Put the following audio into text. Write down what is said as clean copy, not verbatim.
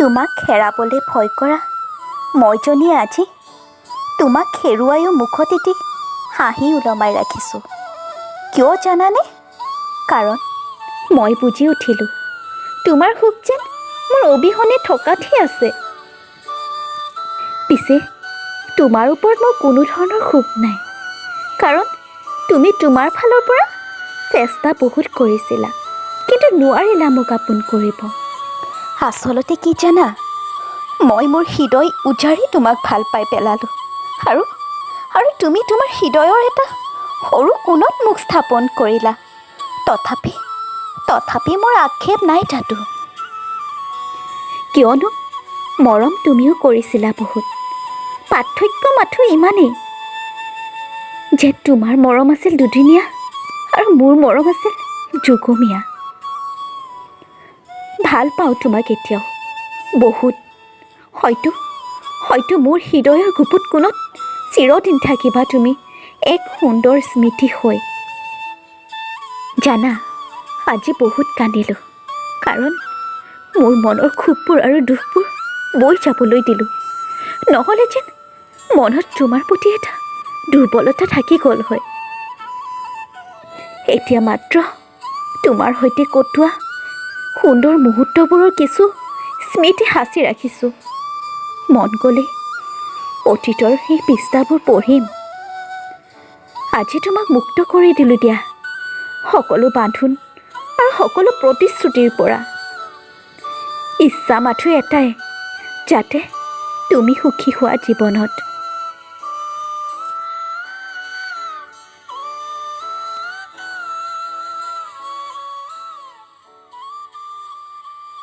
তোমাক হেৰাবলৈ ভয় কৰা মইজনীয়ে আজি তোমাক হেৰুৱায়ো মুখত এটি হাঁহি ওলমাই ৰাখিছোঁ। কিয় জানানে? কাৰণ মই বুজি উঠিলোঁ তোমাৰ সুখ যেন মোৰ অবিহনে থকাতহে আছে। পিছে তোমাৰ ওপৰত মোৰ কোনো ধৰণৰ সুখ নাই, কাৰণ তুমি তোমাৰ ফালৰ পৰা চেষ্টা বহুত কৰিছিলা, কিন্তু নোৱাৰিলা মোক আপোন কৰিব। আচলতে কি জানা, মই মোৰ হৃদয় উজাৰি তোমাক ভাল পাই পেলালোঁ, আৰু তুমি তোমাৰ হৃদয়ৰ এটা সৰু কোণত মোক স্থাপন কৰিলা। তথাপি মোৰ আক্ষেপ নাই তাতো, কিয়নো মৰম তুমিও কৰিছিলা বহুত। পাৰ্থক্য মাথো ইমানেই যে তোমাৰ মৰম আছিল দুদিনীয়া আৰু মোৰ মৰম আছিল যুগমীয়া। ভাল পাওঁ তোমাক এতিয়াও বহুত। হয়তো মোৰ হৃদয়ৰ গুপুত কোণত চিৰদিন থাকিবা তুমি এক সুন্দৰ স্মৃতি হৈ। জানা, আজি বহুত কান্দিলোঁ, কাৰণ মোৰ মনৰ ক্ষোভবোৰ আৰু দুখবোৰ বৈ যাবলৈ দিলোঁ। নহ'লে যেন মনত তোমাৰ প্ৰতি এটা দুৰ্বলতা থাকি গ'ল হয়। এতিয়া মাত্ৰ তোমাৰ সৈতে কটোৱা সুন্দৰ মুহূৰ্তবোৰৰ কিছু স্মৃতি সাঁচি ৰাখিছোঁ। মন গ'লে অতীতৰ সেই পৃষ্ঠাবোৰ পঢ়িম। আজি তোমাক মুক্ত কৰি দিলোঁ দিয়া, সকলো বান্ধোন আৰু সকলো প্ৰতিশ্ৰুতিৰ পৰা। ইচ্ছা মাথো এটাই, যাতে তুমি সুখী হোৱা জীৱনত।